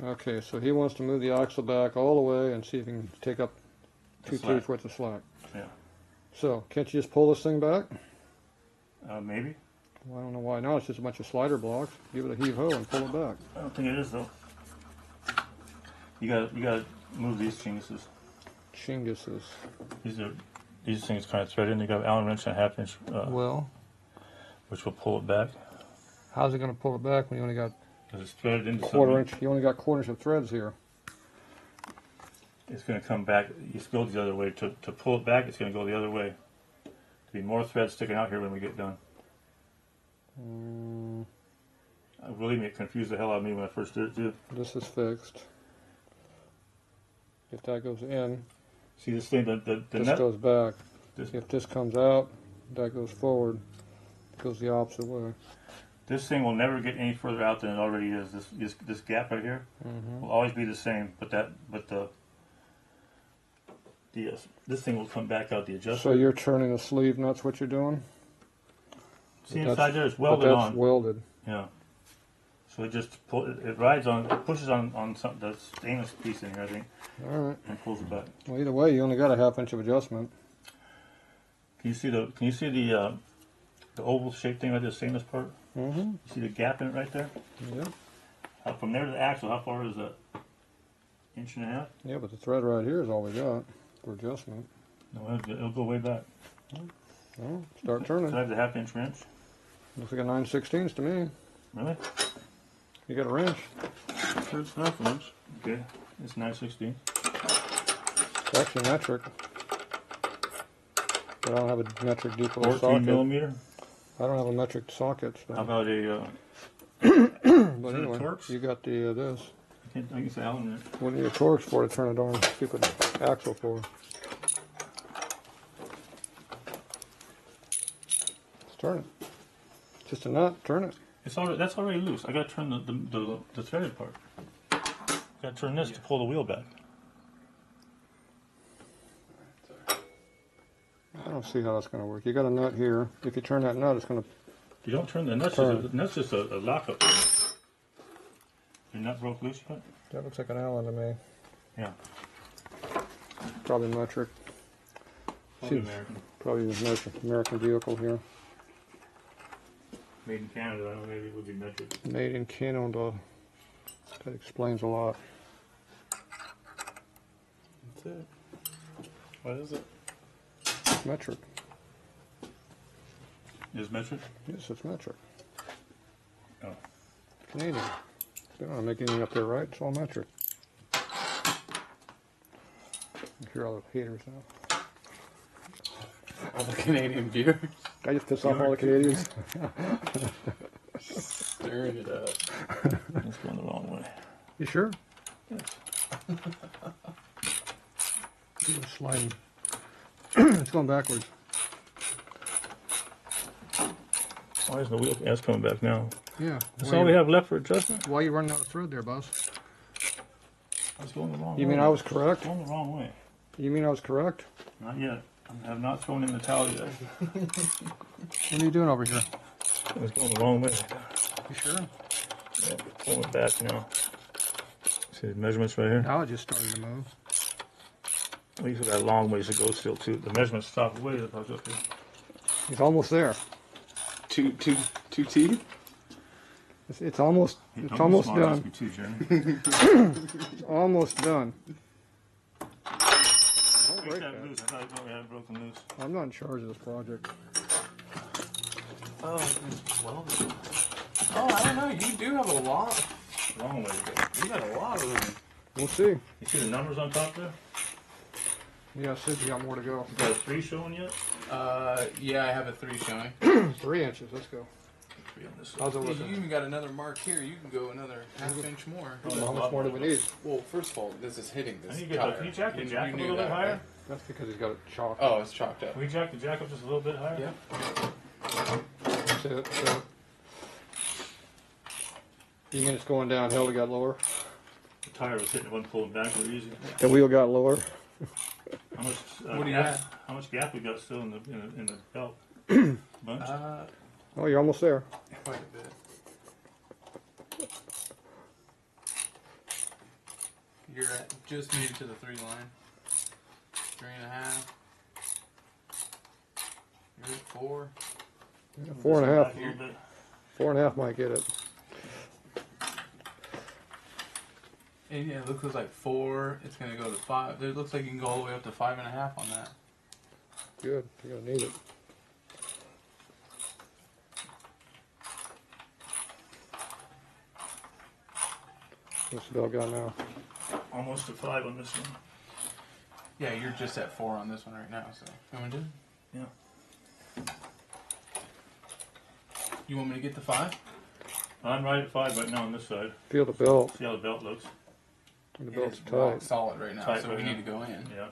Okay, so he wants to move the axle back all the way and see if he can take up 2 teeth worth of slack. Yeah. So, can't you just pull this thing back? Maybe. Well, I don't know why not. It's just a bunch of slider blocks. Give it a heave-ho and pull it back. I don't think it is, though. You gotta move these chinguses. Chinguses. These things kind of thread in. You got an Allen wrench and a 1/2 inch, Well, which will pull it back. how's it going to pull it back when you only got Because it's threaded into quarter inch? You only got quarter-inch of threads here. It's going to come back. It goes the other way. To pull it back, it's going to go the other way. There'll be more threads sticking out here when we get done. Believe me, it confused the hell out of me when I first did it too. This is fixed. If that goes in, See this thing? The this net goes back. This- If this comes out, that goes forward. It goes the opposite way. This thing will never get any further out than it already is. This gap right here will always be the same. This thing will come back out the adjuster. So you're turning the sleeve, and that's what you're doing? See But inside there, it's welded but that's on. welded. Yeah. So it just it rides on, it pushes on some the stainless piece in here, I think, All right. and pulls it back. Well, either way, you only got a 1/2 inch of adjustment. Can you see the oval shaped thing right there, the stainless part? Mm-hmm. You see the gap in it right there? Yeah. From there to the axle, how far is that? 1.5 inches? Yeah, but the thread right here is all we got for adjustment. No, it'll go way back. Well, start turning. So I have the 1/2 inch wrench. Looks like a 9/16 to me. Really? You got a wrench. Sure, it's 1/2 inch. Okay, it's 9/16. It's actually metric. But I don't have a metric depot 14 socket. millimeter. I don't have a metric socket. So. How about a? But anyway, Torx? you got the this. I can say Allen wrench. What are your Torx for to turn a darn stupid axle for? Let's turn it. Just a nut. Turn it. It's already that's already loose. I got to turn the threaded part. Got to turn this to pull the wheel back. I don't see how that's going to work. You got a nut here. If you turn that nut, it's going to. You don't turn the nuts. That's just a lockup. Your nut broke loose yet? That looks like an Allen to me. Yeah. Probably metric. Probably American. Probably the American vehicle here. Made in Canada. I don't know, maybe it would be metric. Made in Canada. That explains a lot. That's it. What is it? Metric. Is metric? Yes, it's metric. Oh. Canadian. They don't make anything up there, right? It's all metric. I hear all the haters now. All the Canadian beer. I just piss off all the Canadians. Stirring it up. It's going the wrong way. You sure? Yes. It's sliding. It's going backwards. Why is the wheel? Yeah, it's coming back now. Yeah. That's all we have left for adjustment. Why are you running out of thread there, boss? It's going the wrong way. You mean I was correct? It's going the wrong way. You mean I was correct? Not yet. I have not thrown in the towel yet. What are you doing over here? It's going the wrong way. You sure? Yeah, pulling it back now. See the measurements right here? Now it just started to move. We still got a long ways to go still too. The measurements stop way up here. He's almost there. Two teeth? It's almost done. Too, It's almost done. Don't break that. loose. I thought we had it broken loose. I'm not in charge of this project. Oh, well. Oh, I don't know. You do have a lot. Long way to go. You got a lot of them. We'll see. You see the numbers on top there? Yeah, Sid's got more to go. You got a 3 showing yet? Yeah, I have a 3 showing. 3 inches. Let's go. 3 on this side. How's it You looking? even got another mark here. You can go another ½ inch more. How much more do we need? Well, first of all, this is hitting this Can you tire. can you jack the You jack up a knew little bit that, higher? right? That's because he's got it chalked. Oh, it's chalked up. Can we jack the jack up just a little bit higher? Yeah. That's it. So, you mean it's going downhill? It got lower. The tire was hitting, it wasn't pulling back very easy. The wheel got lower. How much? What do you gap, have? How much gap we got still in the belt? Bunch. Oh, you're almost there. Quite a bit. You're at just made it to the 3 line. 3.5. You're at 4. Yeah, 4.5. Back a little bit. 4.5 might get it. And yeah, it looks like 4. It's gonna go to 5. It looks like you can go all the way up to 5.5 on that. Good. You're gonna need it. What's the bell got now? Almost to 5 on this one. Yeah, you're just at 4 on this one right now. So you want me to do? Yeah. You want me to get the 5? I'm right at 5 right now on this side. Feel the belt. See how the belt looks? The It belt's is rock tight. solid right now, Tight so right we now. need to go in. Yeah.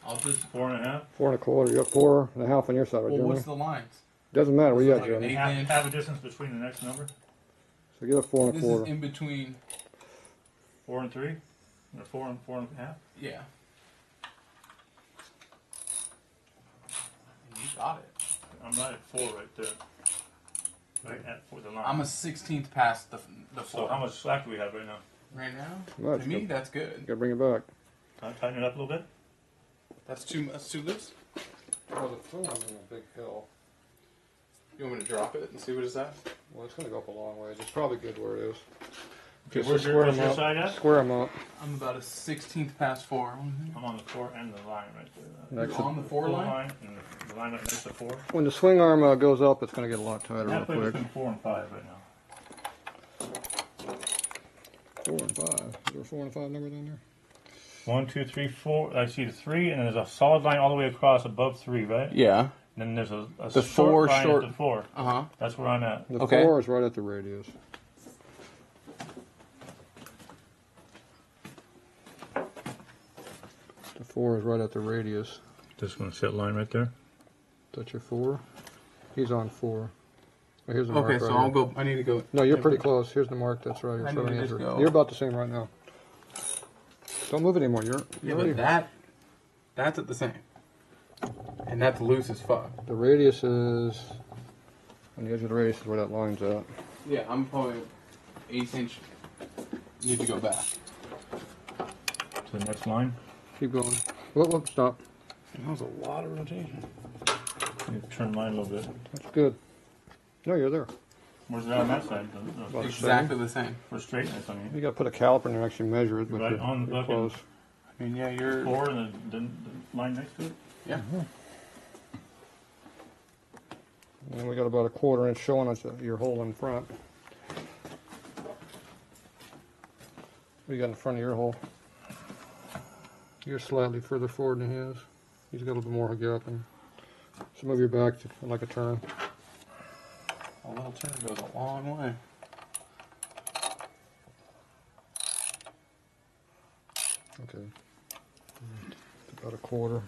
I'll just. 4.5. 4.25. You got 4.5 on your side, right, Well, Jeremy? what's the lines? Doesn't matter. What you got, Like Jeremy? an Half, half a distance between the next number. So get a 4 This is in between. 4 and 3. Or 4 and 4.5. Yeah. You got it. I'm right at 4 right there. Right at 4 the line. I'm a 16th past the 4. So how much slack do we have right now? Right now? Much. To me, that's good. You gotta bring it back. Can I tighten it up a little bit? That's too loose. Well, the film is in a big hill. You want me to drop it and see what it's at? Well, it's gonna go up a long way. It's probably good where it is. Okay, Just where's square your 'em up. side at? Square them up. I'm about a 16th past 4. I'm on the 4 and the line right there. Next You're on the 4 line? And the line right next to 4. When the swing arm goes up, it's gonna get a lot tighter real Halfway quick. between 4 and 5 right now. 4 and 5. Is there a 4 and 5 number down there? 1, 2, 3, 4. I see the 3, and then there's a solid line all the way across above 3, right? Yeah. And then there's a The short 4 line short. at the 4. Uh-huh. That's where I'm at. The Okay. 4 is right at the radius. The 4 is right at the radius. Just going to set line right there. That's your 4. He's on 4. Oh, here's the mark Okay, right so here. I'll go. I need to go. No, you're pretty close. Here's the mark that's right here. I So need to the just answer. go. You're about the same right now. Don't move anymore. You're Yeah, already. but that's at the same. And that's loose as fuck. The radius is on the edge of the radius is where that line's at. Yeah, I'm probably 1/8 inch. Need to go back. To the next line. Keep going. Whoop, stop. That was a lot of rotation. You turn line a little bit. That's good. No, you're there. Where's it on that side? About the Exactly the same. For straightness, I mean. You got to put a caliper in there and actually measure it, but Right you're, on you're looking. close. I mean, yeah, you're. 4 and the line next to it. Yeah. And we got about a 1/4 inch showing us your hole in front. What you got in front of your hole? You're slightly further forward than he is. He's got a little bit more gap. So move your back to like a turn. A little turn goes a long way. Okay. About a 1/4.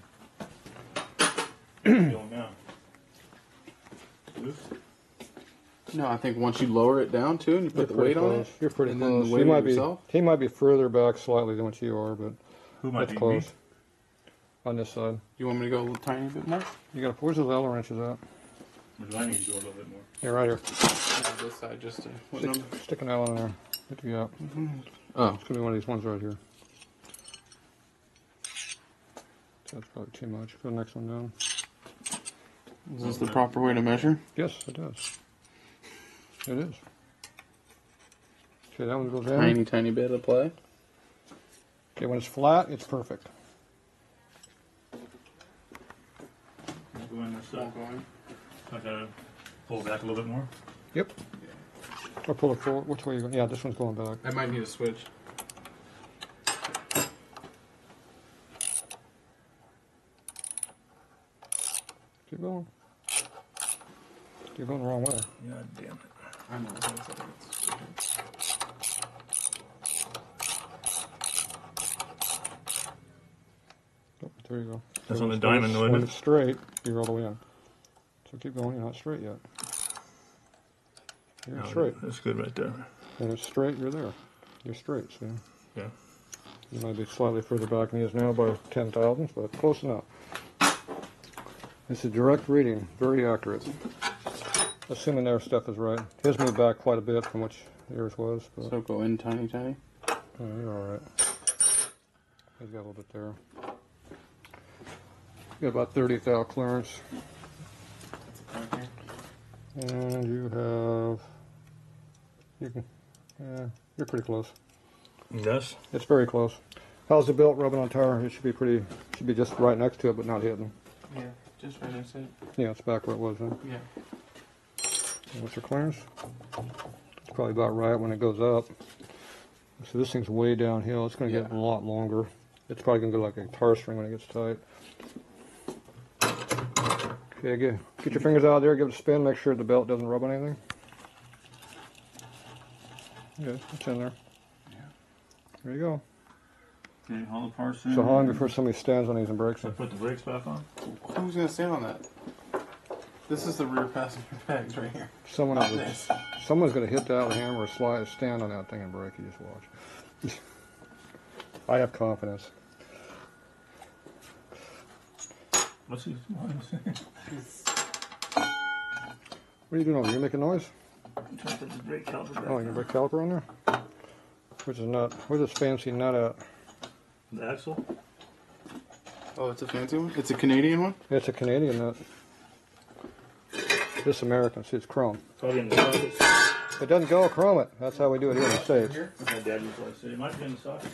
Going down. Loose. No, I think once you lower it down too, and you put the weight on it, You're pretty and then close. the weight He might on be. yourself. He might be further back slightly than what you are, but Who might that's be close. me? On this side, You want me to go a little tiny bit more? you got. Where's the level wrenches at? Or do I need to go a little bit more? Here, right here. Yeah, this side just to. What number? Stick an L in there. Get the gap. Oh. It's gonna be one of these ones right here. That's probably too much. Put the next one down. Is this the proper way to measure? Yes, it does. It is. Okay, that one goes in. Tiny, tiny bit of play. Okay, when it's flat, it's perfect. Go in this side. I gotta pull back a little bit more. Yep. Or pull it forward. Which way you going? Yeah, this one's going back. I might need a switch. Keep going. You're going the wrong way. God damn it. I know. Oh, there you go. That's on the When diamond, it's- though, isn't When it? it's straight, you're all the way in. So keep going. You're not straight yet. You're straight. That's good right there. When it's straight, you're there. You're straight, see? Yeah. You might be slightly further back than he is now by 10 thousandths, but close enough. It's a direct reading, very accurate. Assuming their stuff is right. His moved back quite a bit from what yours was, but So go in tiny, tiny. you're all right. He's got a little bit there. You got about 30 thou clearance. Okay. And you have, you can, yeah, you're pretty close. Yes. It's very close. How's the belt rubbing on tire? It should be pretty, should be just right next to it, but not hitting. Yeah, just right next to it. Yeah, it's back where it was then. Yeah. And what's your clearance? It's probably about right when it goes up. So this thing's way downhill. It's going to get a lot longer. It's probably going to go like a guitar string when it gets tight. Okay, get your fingers out there, give it a spin, make sure the belt doesn't rub on anything. Okay, it's in there. Yeah. There you go. Okay, hold the parts in. So how long before somebody stands on these and breaks So them? put the brakes back on. Who's gonna stand on that? This is the rear passenger bags right here. Someone's going to hit that with a hammer or stand on that thing and break. You just watch. I have confidence. What's he? What are you doing over there? You making noise? I'm trying to put the brake caliper back. Oh, you got a brake caliper on there? Which is nut. Where's this fancy nut at? The axle. Oh, it's a fancy one? It's a Canadian one? It's a Canadian nut. This American. See, it's chrome. Probably in the socket. It doesn't go, chrome it. That's how we do it here in the States. My dad used to say it might be in the socket.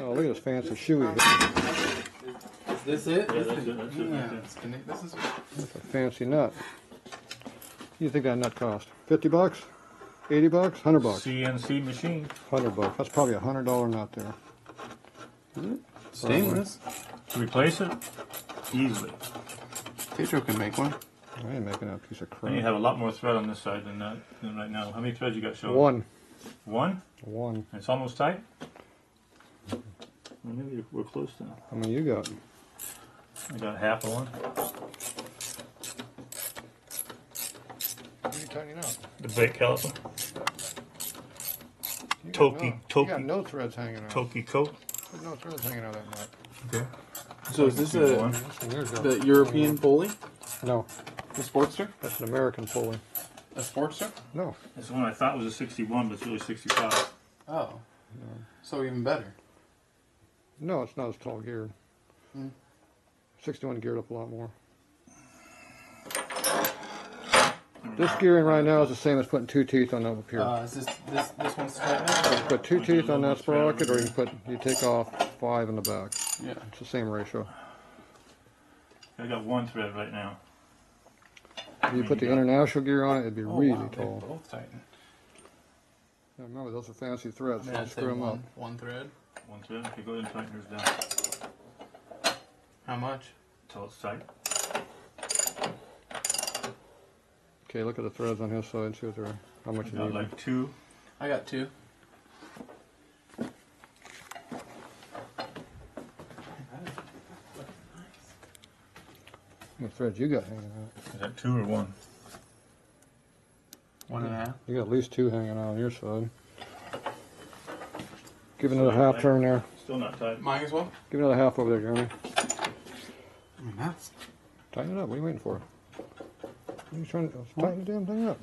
Oh, look at this fancy shoey. Is this it? Yeah, that's it. That's it. Yeah, Right there. it's this is That's a fancy nut. What do you think that nut cost? 50 bucks? 80 bucks? 100 bucks? CNC machine. 100 bucks. That's probably a $100 nut there. stainless. To replace it? Easily. Tatro can make one. I ain't making that piece of And you crap. have a lot more thread on this side than that than right now. How many threads you got showing? One. One? One. It's almost tight? Well, maybe we're close then. I mean, you got. I got half of one. What are you tightening up? The brake caliper. You got Toki- no, Toki. You got no threads hanging out. Toki coat. There's no threads hanging out of that nut. Okay. So is this One. This thing here's got- the European pulley? No, The Sportster? that's an American pulley. A Sportster? No. That's the one I thought was a 61, but it's really 65. Oh. So even better. No, it's not as tall geared. 61 geared up a lot more. This gearing right now is the same as putting 2 teeth on up here. Is this one's tight? Put 2 teeth on that sprocket, or you take off 5 in the back. Yeah. It's the same ratio. I got one thread right now. If you put the international gear on it, it'd be really wow, they're tall. both tighten. Yeah, remember, those are fancy threads. Yeah, So I'd say screw them up. one thread. One thread. Okay, go ahead and tighten yours down. How much? Until it's tight. Okay, look at the threads on his side. See what they're, how much I you got need. like 2. I got 2. What threads you got hanging out? Is that 2 or 1? 1.5. You got at least 2 hanging out on your side. Give it another half turn there. Still not tight. Mine as well? Give it another half over there, Jeremy. I mean, that's... Tighten it up. What are you waiting for? What are you trying to tighten the damn thing up?